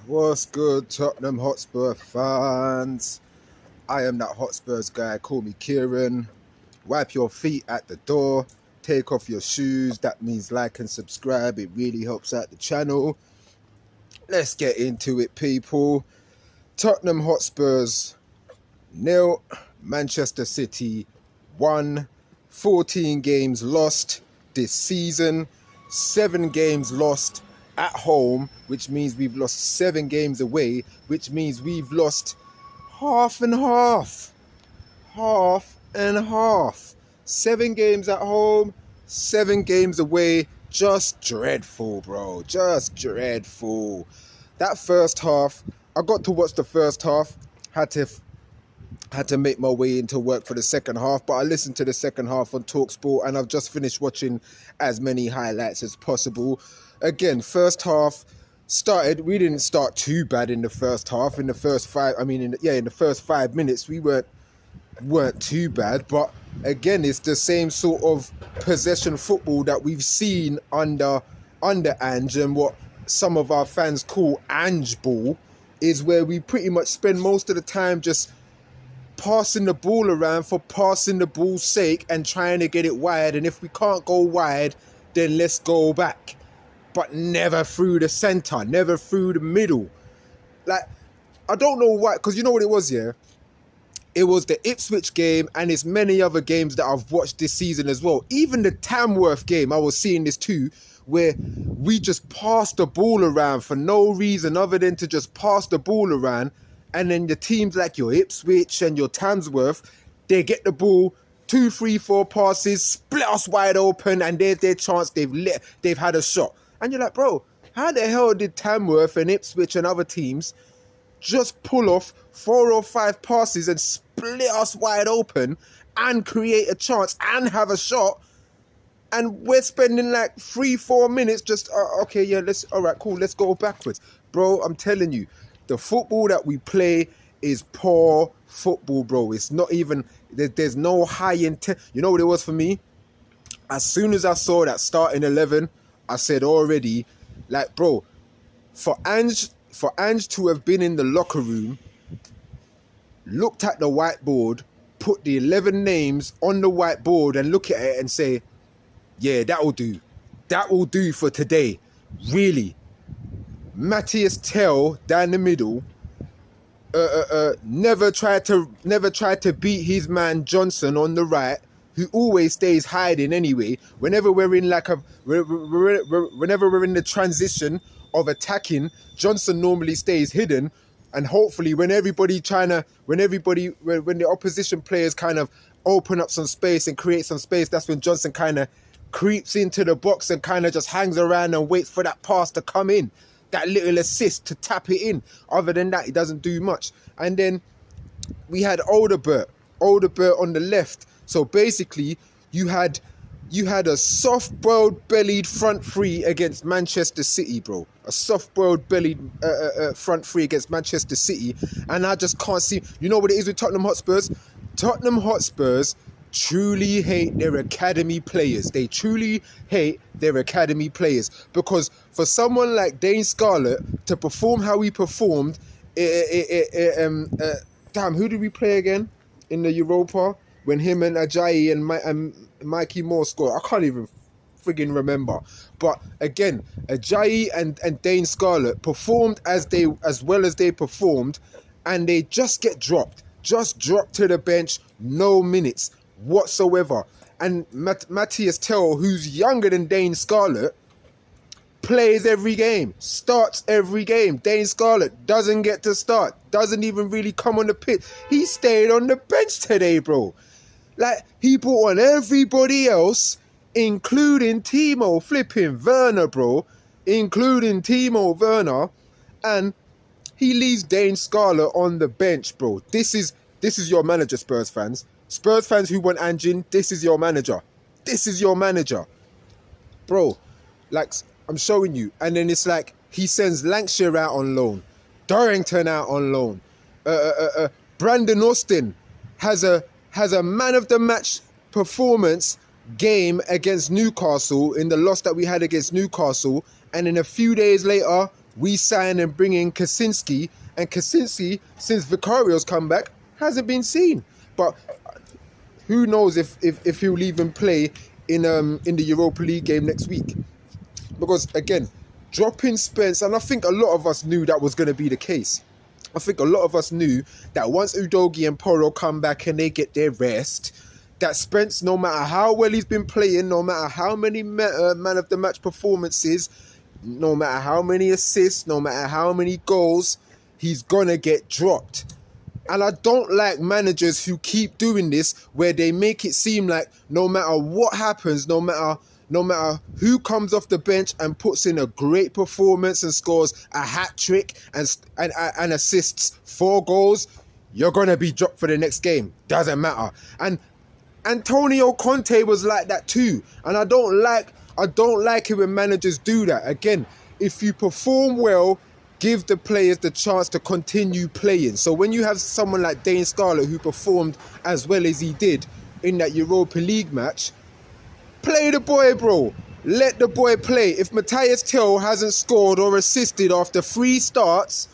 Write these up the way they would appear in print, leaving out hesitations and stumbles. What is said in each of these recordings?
What's good, Tottenham Hotspur fans? I am that Hotspurs guy. Call me Kieran. Wipe your feet at the door. Take off your shoes. That means like and subscribe. It really helps out the channel. Let's get into it, people. Tottenham Hotspurs 0, Manchester City 1. 14 games lost this season. 7 games lost at home, which means we've lost 7 games away, which means we've lost half and half. Half and half. 7 games at home, 7 games away. Just dreadful, bro. Just dreadful. That first half, I got to watch the first half. Had to make my way into work for the second half, but I listened to the second half on TalkSport, and I've just finished watching as many highlights as possible. Again, first half started. We didn't start too bad in the first half. In the first in the first 5 minutes, we weren't too bad. But again, it's the same sort of possession football that we've seen under Ange, and what some of our fans call Ange ball, is where we pretty much spend most of the time just passing the ball around for passing the ball's sake and trying to get it wide. And if we can't go wide, then let's go back. But never through the centre, never through the middle. Like, I don't know why, because you know what it was, yeah? It was the Ipswich game, and it's many other games that I've watched this season as well. Even the Tamworth game, I was seeing this too, where we just passed the ball around for no reason other than to just pass the ball around. And then the teams like your Ipswich and your Tamworth, they get the ball, 2, 3, 4 passes, split us wide open, and there's their chance. They've had a shot. And you're like, bro, how the hell did Tamworth and Ipswich and other teams just pull off 4 or 5 passes and split us wide open and create a chance and have a shot? And we're spending like 3-4 minutes just, okay, yeah, all right, cool, let's go backwards. Bro, I'm telling you, the football that we play is poor football, bro. It's not even, there's no high intent. You know what it was for me? As soon as I saw that starting 11, I said already, like, bro, for Ange to have been in the locker room, looked at the whiteboard, put the 11 names on the whiteboard and look at it and say, yeah, that will do. That will do for today. Really. Matthias Tell down the middle, never tried to beat his man Johnson on the right, who always stays hiding anyway. Whenever we're in whenever we're in the transition of attacking, Johnson normally stays hidden, and hopefully when the opposition players kind of open up some space and create some space, that's when Johnson kind of creeps into the box and kind of just hangs around and waits for that pass to come in. That little assist to tap it in. Other than that, he doesn't do much. And then we had Oderbert on the left. So basically, you had a soft-boiled bellied front three against Manchester City, bro. A soft-boiled bellied front three against Manchester City. And I just can't see. You know what it is with Tottenham Hotspurs? Tottenham Hotspurs truly hate their academy players. They truly hate their academy players, because for someone like Dane Scarlett to perform how he performed, damn, who did we play again in the Europa when him and Ajayi and Mikey Moore scored? I can't even friggin' remember. But again, Ajayi and Dane Scarlett performed as well as they performed, and they just get dropped to the bench, no minutes whatsoever. And Matthias Tell, who's younger than Dane Scarlett, plays every game, starts every game. Dane Scarlett doesn't get to start, doesn't even really come on the pitch. He stayed on the bench today, bro. Like, he brought on everybody else, including Timo flipping Werner, bro. Including Timo Werner. And he leaves Dane Scarlett on the bench, bro. This is your manager, Spurs fans. Spurs fans who want Ange, this is your manager. This is your manager. Bro, like, I'm showing you. And then it's like, he sends Lancashire out on loan. Dorrington out on loan. Brandon Austin has a man of the match performance game against Newcastle in the loss that we had against Newcastle. And then a few days later, we sign and bring in Kaczynski, and Kaczynski, since Vicario's come back, hasn't been seen. But who knows if he'll even play in the Europa League game next week? Because again, dropping Spence, and I think a lot of us knew that was going to be the case. I think a lot of us knew that once Udogie and Porro come back and they get their rest, that Spence, no matter how well he's been playing, no matter how many man of the match performances, no matter how many assists, no matter how many goals, he's gonna get dropped. And I don't like managers who keep doing this, where they make it seem like no matter what happens, no matter who comes off the bench and puts in a great performance and scores a hat-trick and assists 4 goals, you're gonna be dropped for the next game. Doesn't matter. And Antonio Conte was like that too. And I don't like it when managers do that. Again, if you perform well, give the players the chance to continue playing. So when you have someone like Dane Scarlett who performed as well as he did in that Europa League match, play the boy, bro. Let the boy play. If Matthias Tell hasn't scored or assisted after 3 starts,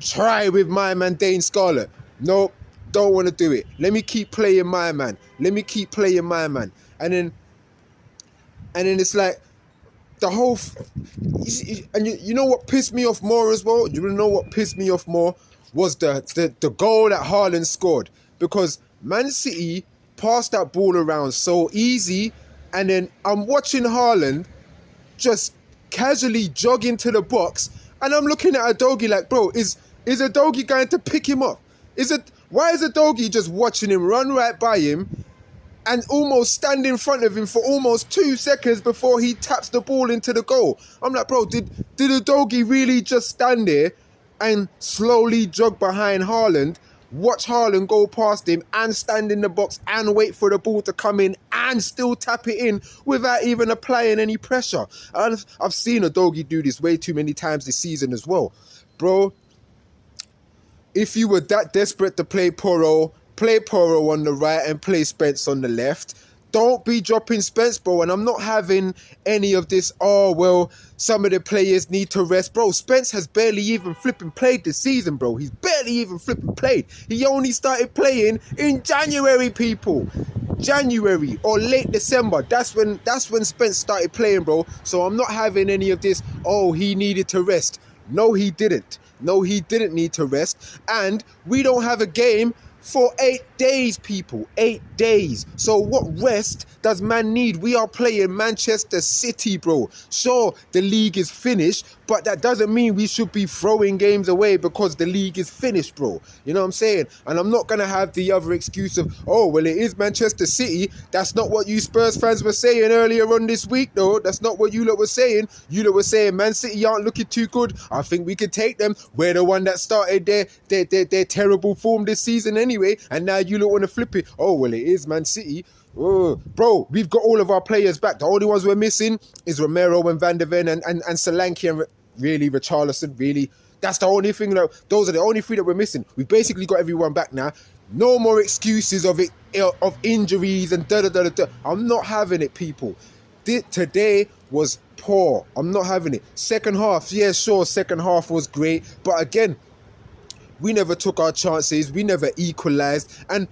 try with my man Dane Scarlett. Nope, don't want to do it. Let me keep playing my man. Let me keep playing my man. And then it's like the whole... And you know what pissed me off more as well? You know what pissed me off more? Was the goal that Haaland scored. Because Man City passed that ball around so easy, and then I'm watching Haaland just casually jog into the box, and I'm looking at Udogie like, bro, is Udogie going to pick him up? Why is Udogie just watching him run right by him and almost stand in front of him for almost 2 seconds before he taps the ball into the goal? I'm like, bro, did Udogie really just stand there and slowly jog behind Haaland, watch Haaland go past him and stand in the box and wait for the ball to come in and still tap it in without even applying any pressure? And I've seen Udogie do this way too many times this season as well. Bro, if you were that desperate to play Porro on the right and play Spence on the left. Don't be dropping Spence, bro. And I'm not having any of this, oh, well, some of the players need to rest. Bro, Spence has barely even flipping played this season, bro. He's barely even flipping played. He only started playing in January, people. January or late December. That's when Spence started playing, bro. So I'm not having any of this, oh, he needed to rest. No, he didn't. No, he didn't need to rest. And we don't have a game for 8 days, people. 8 days. So what rest does man need? We are playing Manchester City, bro. Sure, the league is finished, but that doesn't mean we should be throwing games away because the league is finished, bro. You know what I'm saying? And I'm not going to have the other excuse of, oh, well, it is Manchester City. That's not what you Spurs fans were saying earlier on this week, though. That's not what you lot were saying. You lot were saying Man City aren't looking too good. I think we could take them. We're the one that started their terrible form this season anyway. And now you lot want to flip it. Oh, well, it is Man City. Oh, bro, we've got all of our players back. The only ones we're missing is Romero and Van der Ven and Solanke and really Richarlison. Really, that's the only thing. Those are the only 3 that we're missing. We've basically got everyone back now. No more excuses of injuries and da-da-da-da-da. I'm not having it, people. Today was poor. I'm not having it. Second half, yeah, sure, second half was great. But again, we never took our chances. We never equalised. And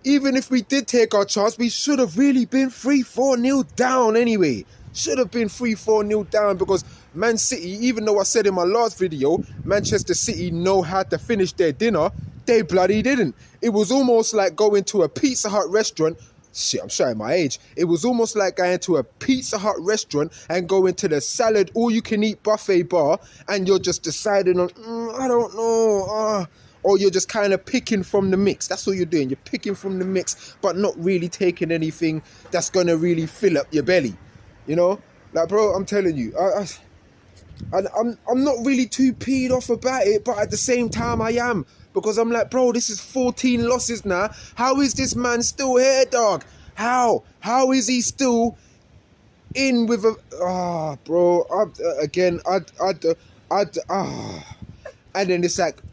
even if we did take our chance, we should have really been 3-4-0 down anyway. Should have been 3-4-0 down, because Man City, even though I said in my last video, Manchester City know how to finish their dinner, they bloody didn't. It was almost like going to a Pizza Hut restaurant. Shit, I'm showing my age. It was almost like going to a Pizza Hut restaurant and going to the salad all-you-can-eat buffet bar, and you're just deciding on, I don't know, or you're just kind of picking from the mix. That's all you're doing. You're picking from the mix, but not really taking anything that's going to really fill up your belly. You know? Like, bro, I'm telling you, I'm not really too peed off about it, but at the same time I am. Because I'm like, bro, this is 14 losses now. How is this man still here, dog? How? How is he still in with a... bro, and then it's like,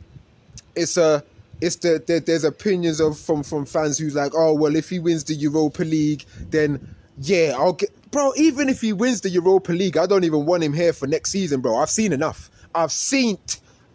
there's opinions from fans who's like, oh, well, if he wins the Europa League, then yeah, I'll get... bro, even if he wins the Europa League, I don't even want him here for next season, bro. I've seen enough. I've seen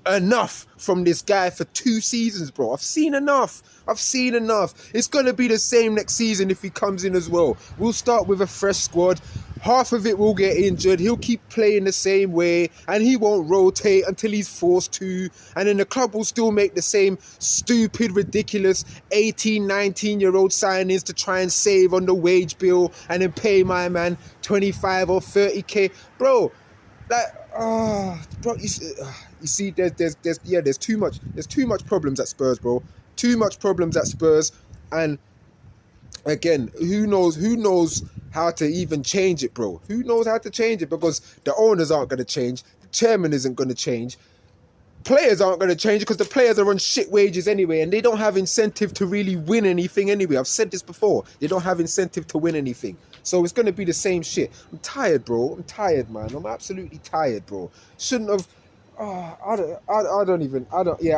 enough from this guy for 2 seasons, bro. I've seen enough. I've seen enough. It's going to be the same next season if he comes in as well. We'll start with a fresh squad. Half of it will get injured. He'll keep playing the same way and he won't rotate until he's forced to. And then the club will still make the same stupid, ridiculous 18, 19-year-old signings to try and save on the wage bill and then pay my man 25 or 30k. Bro, bro, you see, there's too much problems at Spurs, bro. Too much problems at Spurs, and again, who knows how to even change it, bro? Who knows how to change it? Because the owners aren't going to change, the chairman isn't going to change, players aren't going to change because the players are on shit wages anyway, and they don't have incentive to really win anything anyway. I've said this before. They don't have incentive to win anything. So it's going to be the same shit. I'm tired, bro. I'm tired, man. I'm absolutely tired, bro. Shouldn't have... I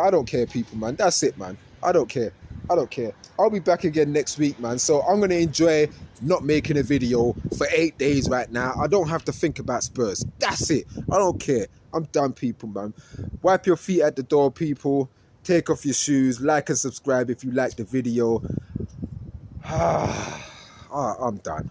don't care, people, man. That's it, man. I don't care. I'll be back again next week, man. So I'm going to enjoy not making a video for 8 days right now. I don't have to think about Spurs. That's it. I don't care. I'm done, people, man. Wipe your feet at the door, people. Take off your shoes. Like and subscribe if you like the video. I'm done.